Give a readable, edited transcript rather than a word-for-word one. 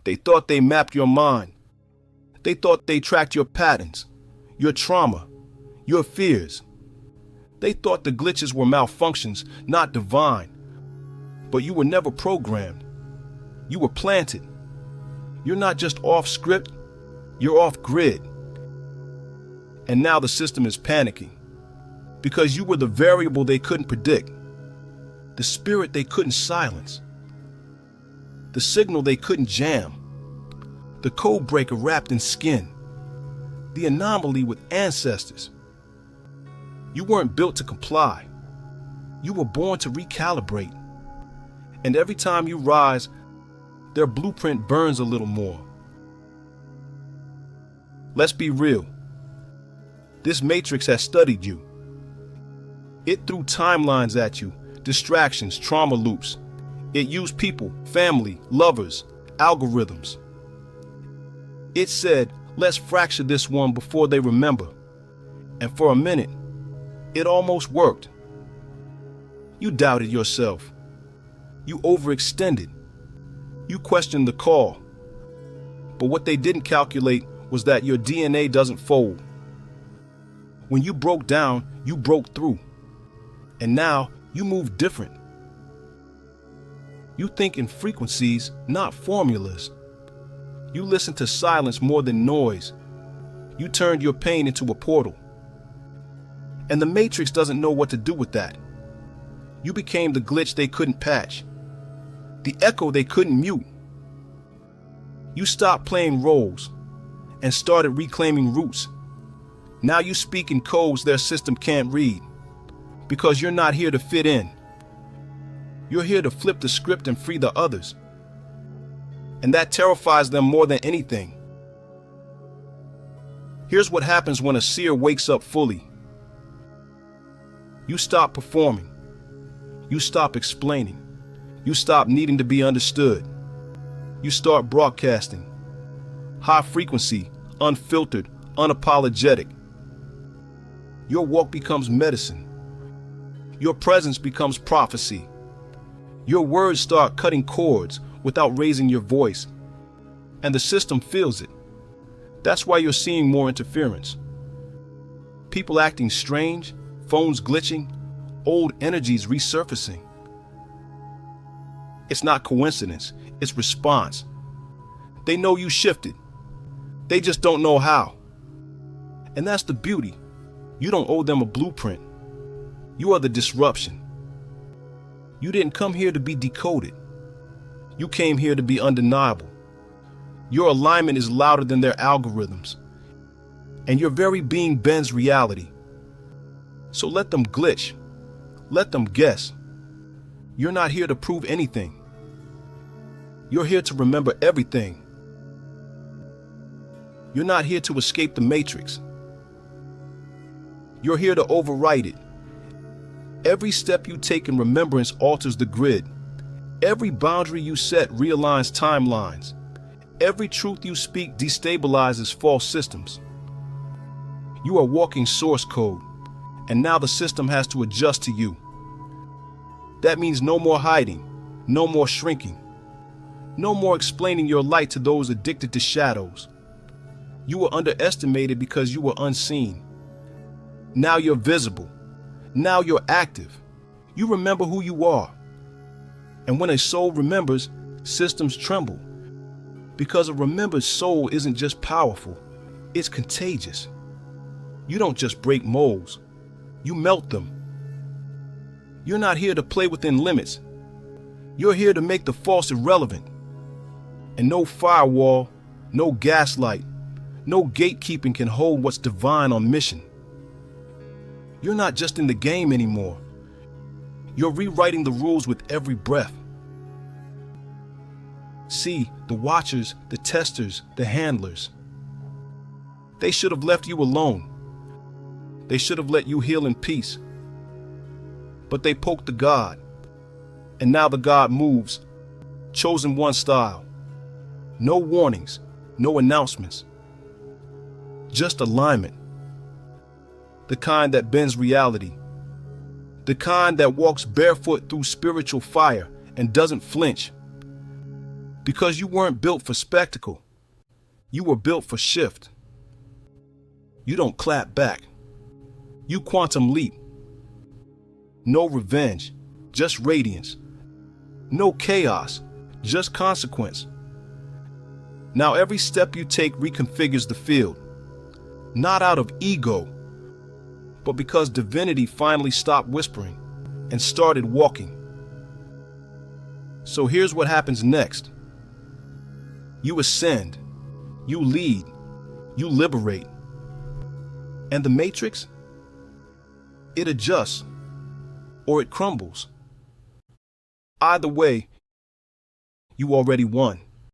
They thought they mapped your mind. They thought they tracked your patterns, your trauma, your fears. They thought the glitches were malfunctions, not divine. But you were never programmed. You were planted. You're not just off script, you're off grid. And now the system is panicking because you were the variable they couldn't predict, the spirit they couldn't silence, the signal they couldn't jam, the code breaker wrapped in skin, the anomaly with ancestors. You weren't built to comply. You were born to recalibrate. And every time you rise, their blueprint burns a little more. Let's be real. This matrix has studied you. It threw timelines at you, distractions, trauma loops. It used people, family, lovers, algorithms. It said, let's fracture this one before they remember. And for a minute, it almost worked. You doubted yourself. You overextended. You questioned the call. But what they didn't calculate was that your DNA doesn't fold. When you broke down, you broke through. And now you move different. You think in frequencies, not formulas. You listen to silence more than noise. You turned your pain into a portal. And the Matrix doesn't know what to do with that. You became the glitch they couldn't patch, the echo they couldn't mute. You stopped playing roles and started reclaiming roots. Now you speak in codes their system can't read, because you're not here to fit in. You're here to flip the script and free the others. And that terrifies them more than anything. Here's what happens when a seer wakes up fully. You stop performing. You stop explaining. You stop needing to be understood. You start broadcasting. High frequency, unfiltered, unapologetic. Your walk becomes medicine. Your presence becomes prophecy. Your words start cutting chords without raising your voice. And the system feels it. That's why you're seeing more interference. People acting strange, phones glitching, old energies resurfacing. It's not coincidence, it's response. They know you shifted. They just don't know how. And that's the beauty. You don't owe them a blueprint. You are the disruption. You didn't come here to be decoded. You came here to be undeniable. Your alignment is louder than their algorithms. And your very being bends reality. So let them glitch. Let them guess. You're not here to prove anything. You're here to remember everything. You're not here to escape the matrix. You're here to overwrite it. Every step you take in remembrance alters the grid. Every boundary you set realigns timelines. Every truth you speak destabilizes false systems. You are walking source code, and now the system has to adjust to you. That means no more hiding, no more shrinking, no more explaining your light to those addicted to shadows. You were underestimated because you were unseen. Now you're visible. Now you're active. You remember who you are. And when a soul remembers, systems tremble. Because a remembered soul isn't just powerful, it's contagious. You don't just break molds, you melt them. You're not here to play within limits. You're here to make the false irrelevant. And no firewall, no gaslight, no gatekeeping can hold what's divine on mission. You're not just in the game anymore. You're rewriting the rules with every breath. See, the watchers, the testers, the handlers. They should have left you alone. They should have let you heal in peace. But they poked the God. And now the God moves. Chosen one style. No warnings, no announcements. Just alignment. The kind that bends reality. The kind that walks barefoot through spiritual fire and doesn't flinch. Because you weren't built for spectacle. You were built for shift. You don't clap back. You quantum leap. No revenge, just radiance. No chaos, just consequence. Now every step you take reconfigures the field. Not out of ego, but because divinity finally stopped whispering and started walking. So here's what happens next. You ascend, you lead, you liberate. And the matrix? It adjusts, or it crumbles. Either way, you already won.